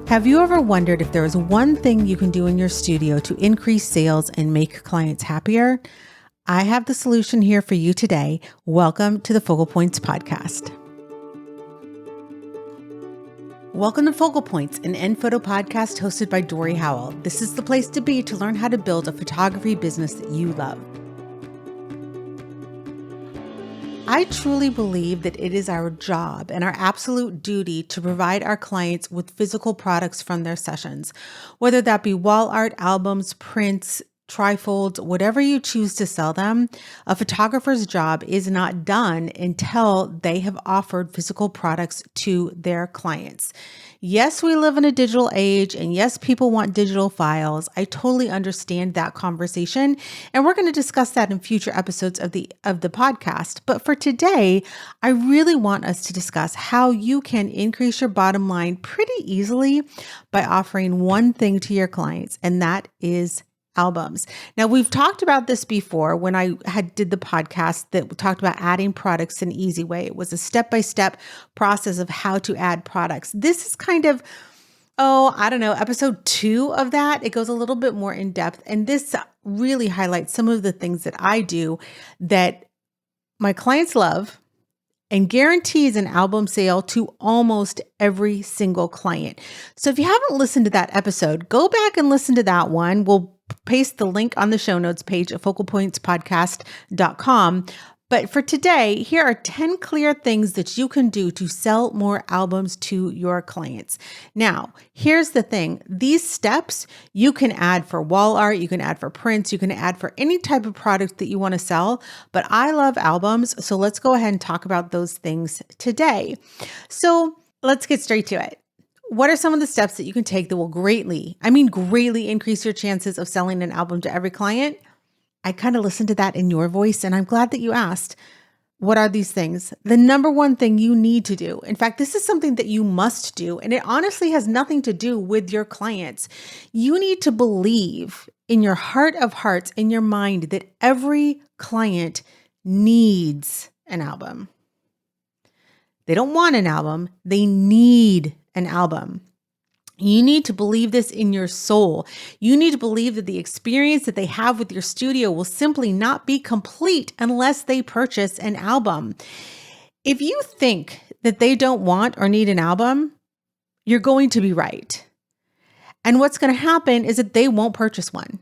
Have you ever wondered if there is one thing you can do in your studio to increase sales and make clients happier? I have the solution here for you today. Welcome to the Focal Points podcast. Welcome to Focal Points, an end photo podcast hosted by Dorie Howell. This is the place to be to learn how to build a photography business that you love. I truly believe that it is our job and our absolute duty to provide our clients with physical products from their sessions, whether that be wall art, albums, prints, trifolds, whatever you choose to sell them. A photographer's job is not done until they have offered physical products to their clients. Yes, we live in a digital age, and yes, people want digital files. I totally understand that conversation, and we're going to discuss that in future episodes of the podcast. But for today, I really want us to discuss how you can increase your bottom line pretty easily by offering one thing to your clients, and that is albums. Now, we've talked about this before when I did the podcast that talked about adding products an easy way. It was a step-by-step process of how to add products. This is kind of, episode 2 of that. It goes a little bit more in depth. And this really highlights some of the things that I do that my clients love and guarantees an album sale to almost every single client. So if you haven't listened to that episode, go back and listen to that one. We'll paste the link on the show notes page at focalpointspodcast.com. But for today, here are 10 clear things that you can do to sell more albums to your clients. Now, here's the thing. These steps you can add for wall art, you can add for prints, you can add for any type of product that you want to sell. But I love albums, so let's go ahead and talk about those things today. So let's get straight to it. What are some of the steps that you can take that will greatly increase your chances of selling an album to every client? I kind of listened to that in your voice, and I'm glad that you asked. What are these things? The number one thing you need to do, in fact, this is something that you must do, and it honestly has nothing to do with your clients. You need to believe in your heart of hearts, in your mind, that every client needs an album. They don't want an album, they need an album. You need to believe this in your soul. You need to believe that the experience that they have with your studio will simply not be complete unless they purchase an album. If you think that they don't want or need an album, you're going to be right. And what's going to happen is that they won't purchase one.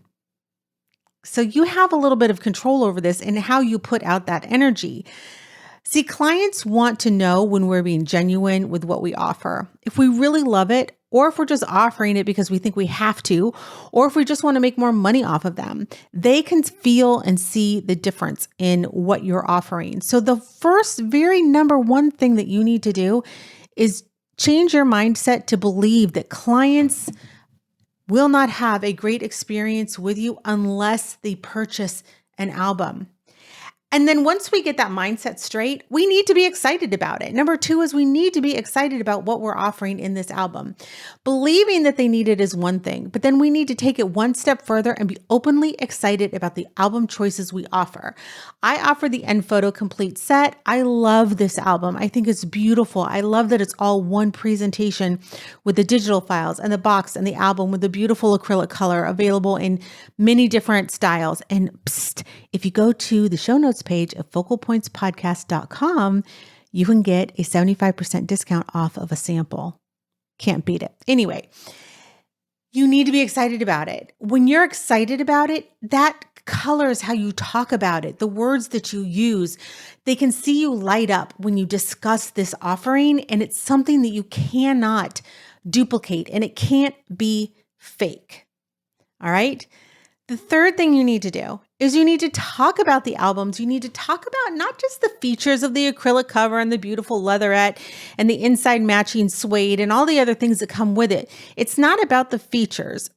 So you have a little bit of control over this and how you put out that energy. See, clients want to know when we're being genuine with what we offer. If we really love it, or if we're just offering it because we think we have to, or if we just want to make more money off of them, they can feel and see the difference in what you're offering. So the first, very number one thing that you need to do is change your mindset to believe that clients will not have a great experience with you unless they purchase an album. And then once we get that mindset straight, we need to be excited about it. Number 2 is we need to be excited about what we're offering in this album. Believing that they need it is one thing, but then we need to take it one step further and be openly excited about the album choices we offer. I offer the End Photo Complete set. I love this album. I think it's beautiful. I love that it's all one presentation with the digital files and the box and the album with the beautiful acrylic color available in many different styles. And if you go to the show notes page of focalpointspodcast.com, you can get a 75% discount off of a sample. Can't beat it. Anyway, you need to be excited about it. When you're excited about it, that colors how you talk about it, the words that you use. They can see you light up when you discuss this offering, and it's something that you cannot duplicate, and it can't be fake. All right? The third thing you need to do is you need to talk about the albums. You need to talk about not just the features of the acrylic cover and the beautiful leatherette and the inside matching suede and all the other things that come with it. It's not about the features.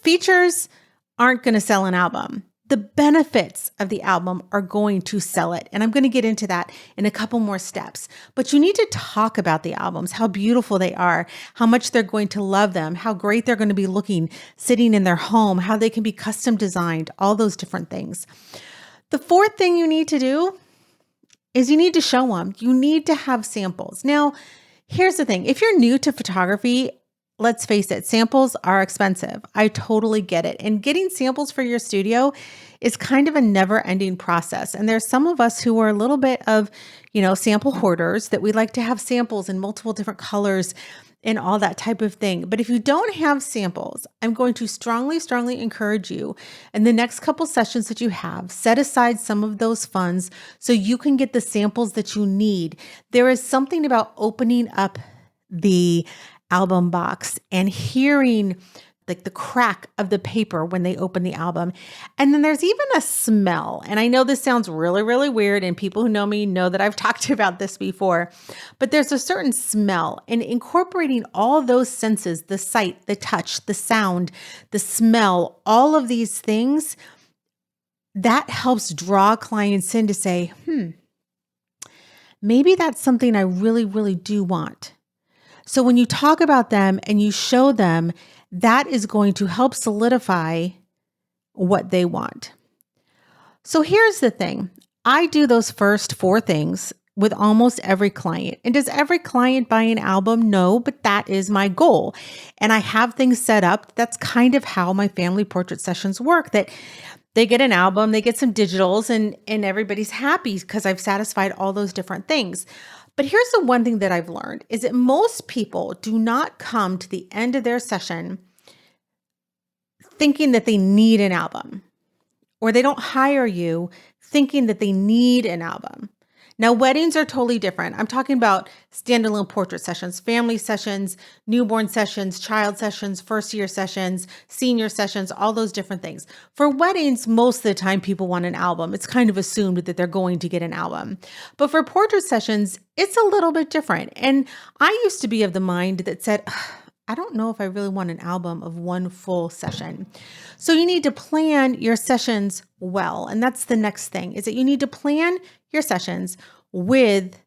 Features aren't going to sell an album. The benefits of the album are going to sell it. And I'm going to get into that in a couple more steps. But you need to talk about the albums, how beautiful they are, how much they're going to love them, how great they're going to be looking sitting in their home, how they can be custom designed, all those different things. The fourth thing you need to do is you need to show them. You need to have samples. Now, here's the thing. If you're new to photography, let's face it, samples are expensive. I totally get it. And getting samples for your studio is kind of a never-ending process. And there's some of us who are a little bit of, sample hoarders that we like to have samples in multiple different colors and all that type of thing. But if you don't have samples, I'm going to strongly, strongly encourage you in the next couple sessions that you have, set aside some of those funds so you can get the samples that you need. There is something about opening up the album box and hearing like the crack of the paper when they open the album. And then there's even a smell. And I know this sounds really, really weird. And people who know me know that I've talked about this before, but there's a certain smell, and incorporating all those senses, the sight, the touch, the sound, the smell, all of these things, that helps draw clients in to say, maybe that's something I really, really do want. So when you talk about them and you show them, that is going to help solidify what they want. So here's the thing. I do those first 4 things with almost every client. And does every client buy an album? No, but that is my goal. And I have things set up. That's kind of how my family portrait sessions work, that they get an album, they get some digitals, and everybody's happy because I've satisfied all those different things. But here's the one thing that I've learned is that most people do not come to the end of their session thinking that they need an album, or they don't hire you thinking that they need an album. Now, weddings are totally different. I'm talking about standalone portrait sessions, family sessions, newborn sessions, child sessions, first year sessions, senior sessions, all those different things. For weddings, most of the time people want an album. It's kind of assumed that they're going to get an album. But for portrait sessions, it's a little bit different. And I used to be of the mind that said, I don't know if I really want an album of one full session. So you need to plan your sessions well. And that's the next thing, is that you need to plan your sessions with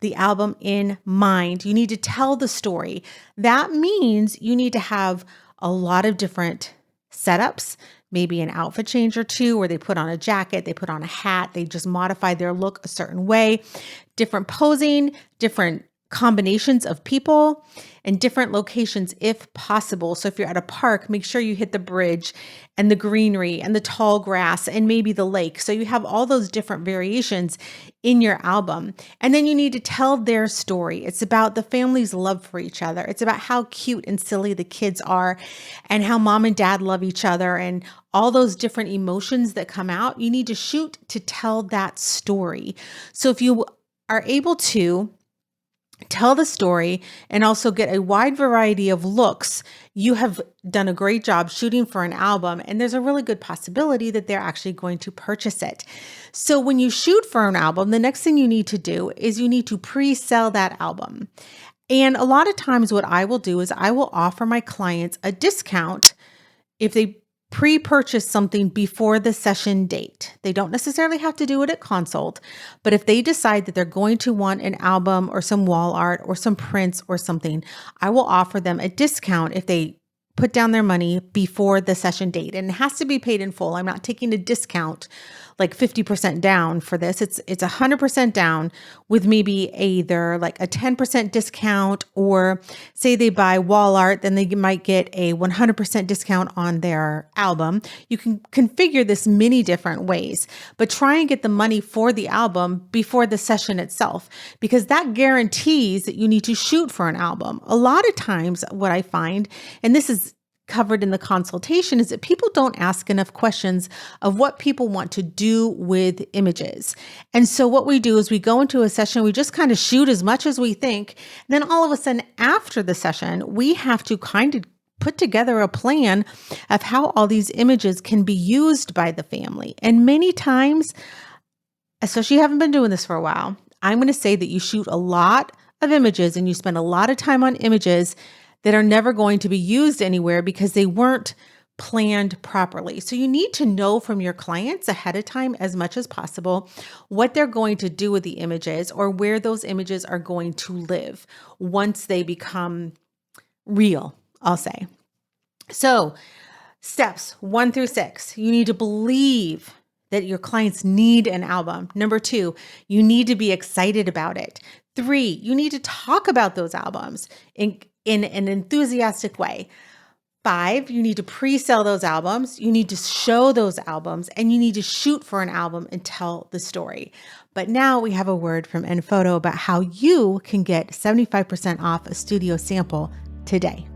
the album in mind. You need to tell the story. That means you need to have a lot of different setups, maybe an outfit change or two, where they put on a jacket, they put on a hat, they just modify their look a certain way, different posing, different combinations of people, and different locations if possible. So if you're at a park, make sure you hit the bridge and the greenery and the tall grass and maybe the lake. So you have all those different variations in your album. And then you need to tell their story. It's about the family's love for each other. It's about how cute and silly the kids are and how mom and dad love each other and all those different emotions that come out. You need to shoot to tell that story. So if you are able to tell the story and also get a wide variety of looks, you have done a great job shooting for an album, and there's a really good possibility that they're actually going to purchase it. So when you shoot for an album, the next thing you need to do is you need to pre-sell that album. And a lot of times what I will do is I will offer my clients a discount if they pre-purchase something before the session date. They don't necessarily have to do it at consult, but if they decide that they're going to want an album or some wall art or some prints or something, I will offer them a discount if they put down their money before the session date. And it has to be paid in full. I'm not taking a discount like 50% down for this. It's 100% down with maybe either like a 10% discount, or say they buy wall art, then they might get a 100% discount on their album. You can configure this many different ways, but try and get the money for the album before the session itself, because that guarantees that you need to shoot for an album. A lot of times what I find, and this is covered in the consultation, is that people don't ask enough questions of what people want to do with images. And so what we do is we go into a session, we just kind of shoot as much as we think. And then all of a sudden after the session, we have to kind of put together a plan of how all these images can be used by the family. And many times, especially if you haven't been doing this for a while, I'm going to say that you shoot a lot of images and you spend a lot of time on images that are never going to be used anywhere because they weren't planned properly. So you need to know from your clients ahead of time as much as possible what they're going to do with the images, or where those images are going to live once they become real, I'll say. So steps 1 through 6, you need to believe that your clients need an album. Number 2, you need to be excited about it. 3, you need to talk about those albums. in an enthusiastic way. 5, you need to pre-sell those albums, you need to show those albums, and you need to shoot for an album and tell the story. But now we have a word from InPhoto about how you can get 75% off a studio sample today.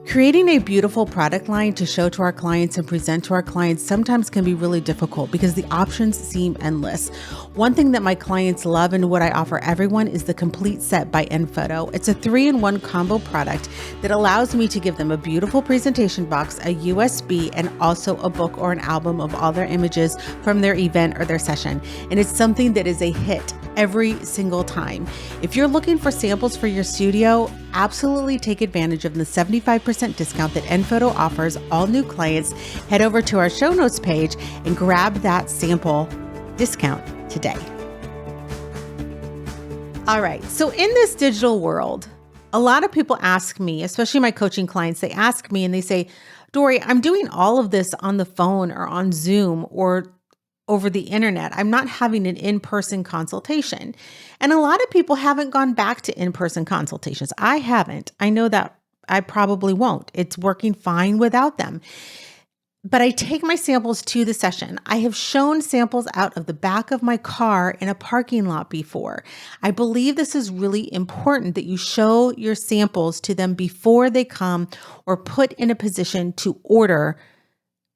Creating a beautiful product line to show to our clients and present to our clients sometimes can be really difficult because the options seem endless. One thing that my clients love and what I offer everyone is the Complete Set by InPhoto. It's a 3-in-1 combo product that allows me to give them a beautiful presentation box, a USB, and also a book or an album of all their images from their event or their session. And it's something that is a hit every single time. If you're looking for samples for your studio, absolutely take advantage of the 75% discount that InPhoto offers all new clients. Head over to our show notes page and grab that sample discount today. All right, so in this digital world, a lot of people ask me, especially my coaching clients, they ask me and they say, Dorie, I'm doing all of this on the phone or on Zoom or over the internet. I'm not having an in-person consultation. And a lot of people haven't gone back to in-person consultations. I haven't. I know that I probably won't. It's working fine without them. But I take my samples to the session. I have shown samples out of the back of my car in a parking lot before. I believe this is really important that you show your samples to them before they come or put in a position to order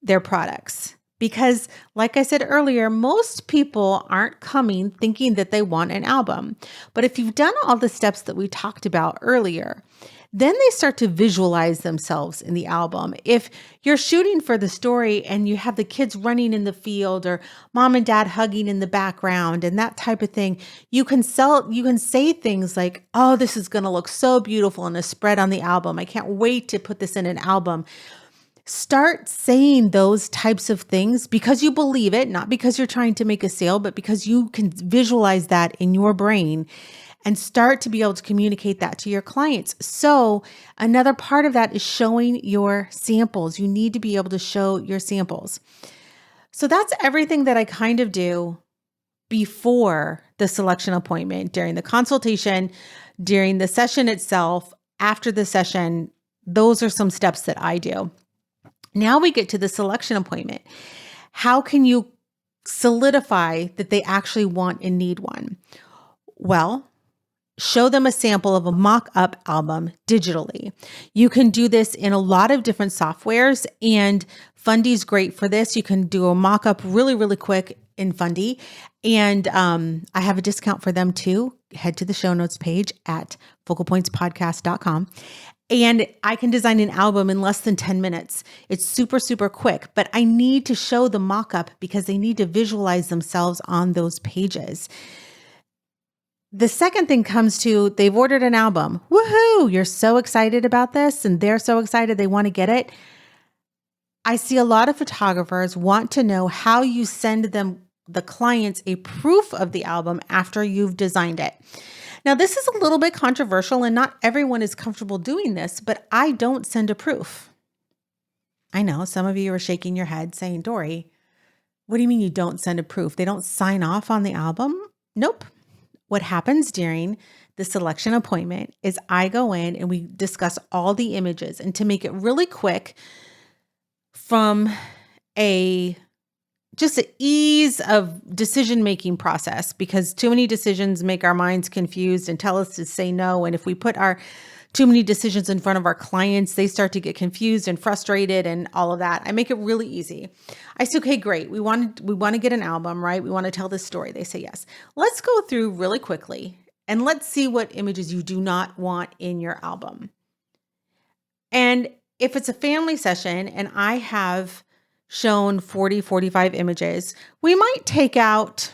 their products. Because like I said earlier, most people aren't coming thinking that they want an album. But if you've done all the steps that we talked about earlier, then they start to visualize themselves in the album. If you're shooting for the story and you have the kids running in the field or mom and dad hugging in the background and that type of thing, you can say things like, oh, this is going to look so beautiful in a spread on the album. I can't wait to put this in an album. Start saying those types of things because you believe it, not because you're trying to make a sale, but because you can visualize that in your brain and start to be able to communicate that to your clients. So another part of that is showing your samples. You need to be able to show your samples. So that's everything that I kind of do before the selection appointment, during the consultation, during the session itself, after the session. Those are some steps that I do. Now we get to the selection appointment. How can you solidify that they actually want and need one? Well, show them a sample of a mock-up album digitally. You can do this in a lot of different softwares, and Fundy's great for this. You can do a mock-up really, really quick in Fundy. And I have a discount for them too. Head to the show notes page at focalpointspodcast.com. And I can design an album in less than 10 minutes. It's super, super quick, but I need to show the mock-up because they need to visualize themselves on those pages. The second thing comes to, they've ordered an album. Woohoo! You're so excited about this and they're so excited they want to get it. I see a lot of photographers want to know how you send them, the clients, a proof of the album after you've designed it. Now, this is a little bit controversial and not everyone is comfortable doing this, but I don't send a proof. I know some of you are shaking your head saying, Dorie, what do you mean you don't send a proof? They don't sign off on the album? Nope. What happens during the selection appointment is I go in and we discuss all the images. And to make it really quick, from just an ease of decision-making process, because too many decisions make our minds confused and tell us to say no. And if we put our too many decisions in front of our clients, they start to get confused and frustrated and all of that. I make it really easy. I say, okay, great. We want to get an album, right? We want to tell this story. They say yes. Let's go through really quickly and let's see what images you do not want in your album. And if it's a family session and I have shown 40, 45 images, we might take out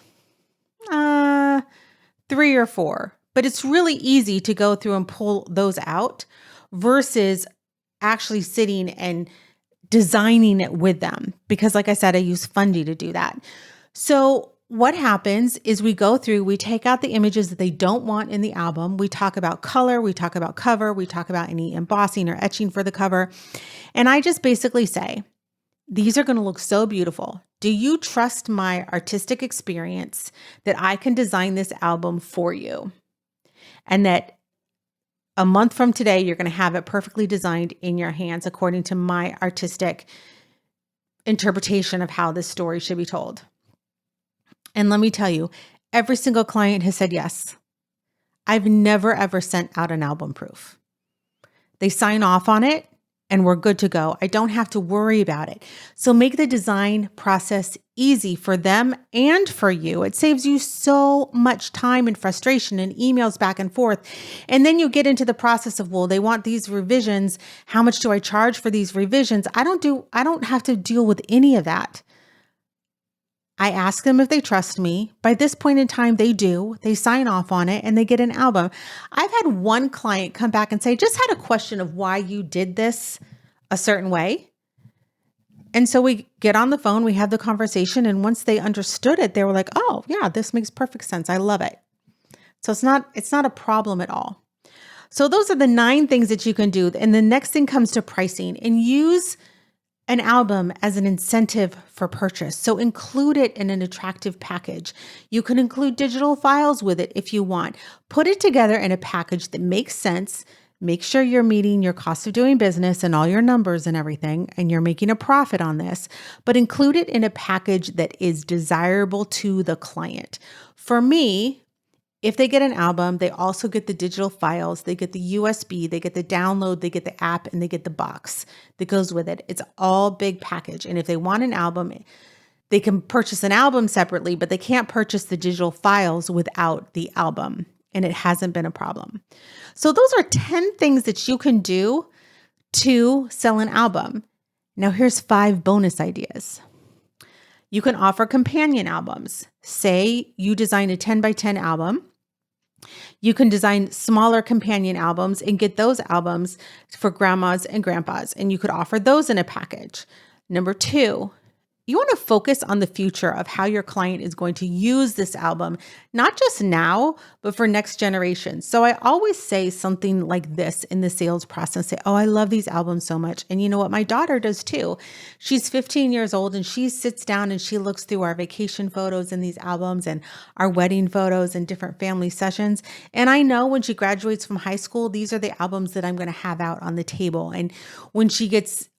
3 or 4. But it's really easy to go through and pull those out versus actually sitting and designing it with them. Because like I said, I use Fundy to do that. So what happens is we go through, we take out the images that they don't want in the album. We talk about color, we talk about cover, we talk about any embossing or etching for the cover. And I just basically say, these are going to look so beautiful. Do you trust my artistic experience that I can design this album for you? And that a month from today, you're going to have it perfectly designed in your hands according to my artistic interpretation of how this story should be told. And let me tell you, every single client has said yes. I've never, ever sent out an album proof. They sign off on it and we're good to go. I don't have to worry about it. So make the design process easy for them and for you. It saves you so much time and frustration and emails back and forth. And then you get into the process of, well, they want these revisions. How much do I charge for these revisions? I don't have to deal with any of that. I ask them if they trust me. By this point in time, they do. They sign off on it and they get an album. I've had one client come back and say, just had a question of why you did this a certain way. And so we get on the phone, we have the conversation. And once they understood it, they were like, oh yeah, this makes perfect sense. I love it. So it's not a problem at all. So those are the 9 things that you can do. And the next thing comes to pricing, and use an album as an incentive for purchase. So include it in an attractive package. You can include digital files with it if you want. Put it together in a package that makes sense. Make sure you're meeting your cost of doing business and all your numbers and everything, and you're making a profit on this, but include it in a package that is desirable to the client. For me, if they get an album, they also get the digital files, they get the USB, they get the download, they get the app, and they get the box that goes with it. It's all big package. And if they want an album, they can purchase an album separately, but they can't purchase the digital files without the album. And it hasn't been a problem. So those are 10 things that you can do to sell an album. Now here's 5 bonus ideas. You can offer companion albums. Say you design a 10 by 10 album. You can design smaller companion albums and get those albums for grandmas and grandpas, and you could offer those in a package. Number 2, you want to focus on the future of how your client is going to use this album, not just now, but for next generation. So I always say something like this in the sales process. Say, oh, I love these albums so much. And you know what? My daughter does too. She's 15 years old and she sits down and she looks through our vacation photos in these albums and our wedding photos and different family sessions. And I know when she graduates from high school, these are the albums that I'm going to have out on the table. And when she gets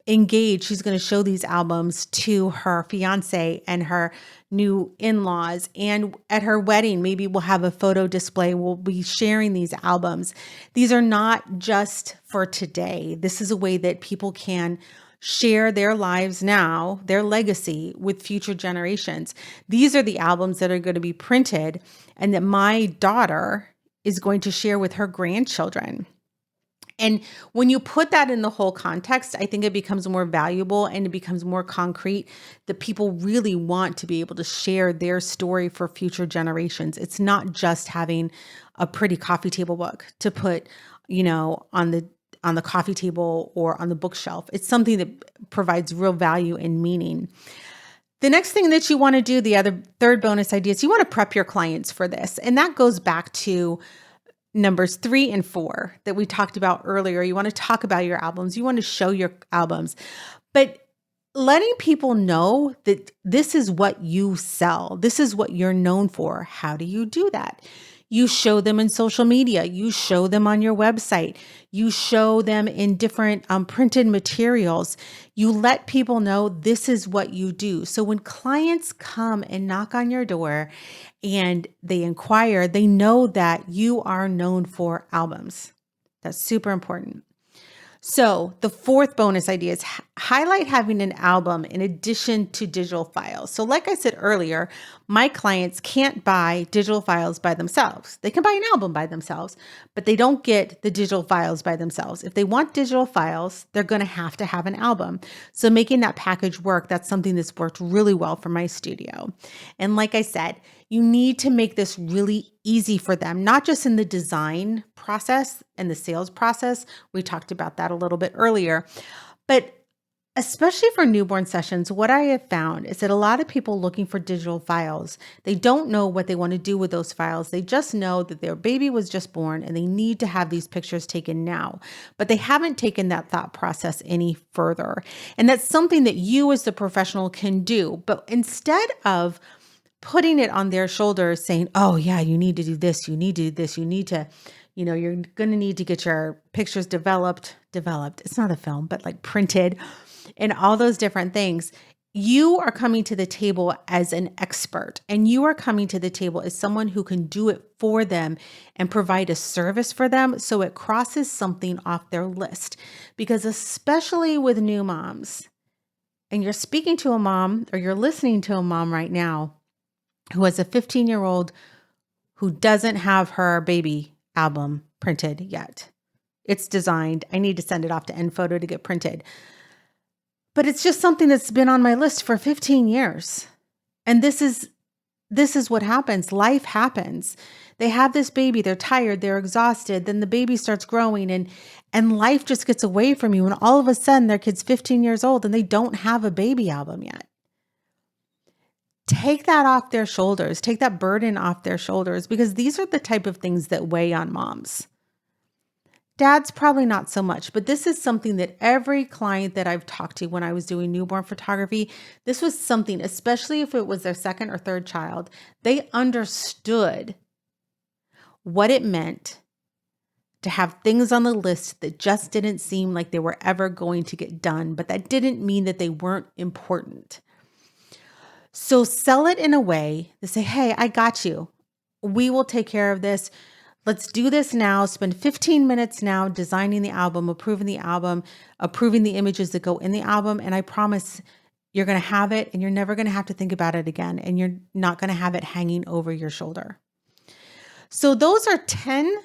engaged, she's going to show these albums to her fiance and her new in-laws. And at her wedding, maybe we'll have a photo display. We'll be sharing these albums. These are not just for today. This is a way that people can share their lives now, their legacy with future generations. These are the albums that are going to be printed and that my daughter is going to share with her grandchildren. And when you put that in the whole context, I think it becomes more valuable and it becomes more concrete that people really want to be able to share their story for future generations. It's not just having a pretty coffee table book to put, on the coffee table or on the bookshelf. It's something that provides real value and meaning. The next thing that you want to do, the third bonus idea, is you want to prep your clients for this. And that goes back to numbers 3 and 4 that we talked about earlier. You want to talk about your albums. You want to show your albums, but letting people know that this is what you sell. This is what you're known for. How do you do that? You show them in social media. You show them on your website. You show them in different printed materials. You let people know this is what you do. So when clients come and knock on your door and they inquire, they know that you are known for albums. That's super important. So the fourth bonus idea is highlight having an album in addition to digital files. So like I said earlier, my clients can't buy digital files by themselves. They can buy an album by themselves, but they don't get the digital files by themselves. If they want digital files, they're going to have an album. So making that package work, that's something that's worked really well for my studio. And like I said, you need to make this really easy for them, not just in the design process and the sales process. We talked about that a little bit earlier, but especially for newborn sessions, what I have found is that a lot of people looking for digital files, they don't know what they want to do with those files. They just know that their baby was just born and they need to have these pictures taken now, but they haven't taken that thought process any further. And that's something that you as the professional can do. But instead of putting it on their shoulders saying, oh yeah, you need to do this. You need to do this. You need to, you're going to need to get your pictures developed. It's not a film, but like printed and all those different things. You are coming to the table as an expert, and you are coming to the table as someone who can do it for them and provide a service for them. So it crosses something off their list, because especially with new moms, and you're speaking to a mom or you're listening to a mom right now who has a 15-year-old who doesn't have her baby album printed yet. It's designed. I need to send it off to Enphoto to get printed. But it's just something that's been on my list for 15 years. And this is what happens. Life happens. They have this baby, they're tired, they're exhausted, then the baby starts growing and life just gets away from you. And all of a sudden their kid's 15 years old and they don't have a baby album yet. Take that off their shoulders. Take that burden off their shoulders, because these are the type of things that weigh on moms. Dads, probably not so much, but this is something that every client that I've talked to when I was doing newborn photography, this was something, especially if it was their second or third child, they understood what it meant to have things on the list that just didn't seem like they were ever going to get done, but that didn't mean that they weren't important. So sell it in a way to say, hey, I got you. We will take care of this. Let's do this now. Spend 15 minutes now designing the album, approving the images that go in the album. And I promise you're going to have it and you're never going to have to think about it again. And you're not going to have it hanging over your shoulder. So those are 10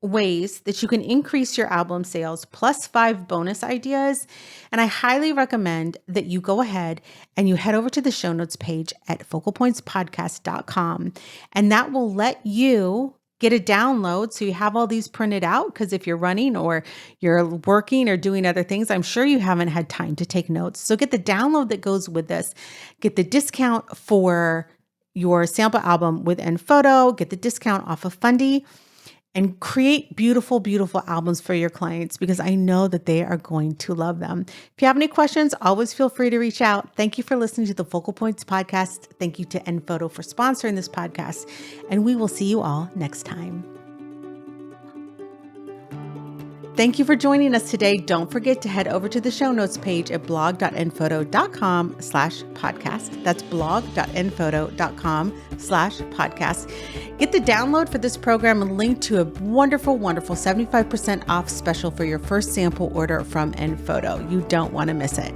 ways that you can increase your album sales, plus 5 bonus ideas. And I highly recommend that you go ahead and you head over to the show notes page at focalpointspodcast.com. And that will let you get a download so you have all these printed out, because if you're running or you're working or doing other things, I'm sure you haven't had time to take notes. So get the download that goes with this. Get the discount for your sample album with Enphoto. Get the discount off of Fundy. And create beautiful, beautiful albums for your clients, because I know that they are going to love them. If you have any questions, always feel free to reach out. Thank you for listening to the Focal Points podcast. Thank you to Enphoto for sponsoring this podcast. And we will see you all next time. Thank you for joining us today. Don't forget to head over to the show notes page at blog.enphoto.com/podcast. That's blog.enphoto.com/podcast. Get the download for this program and link to a wonderful, wonderful 75% off special for your first sample order from Enphoto. You don't want to miss it.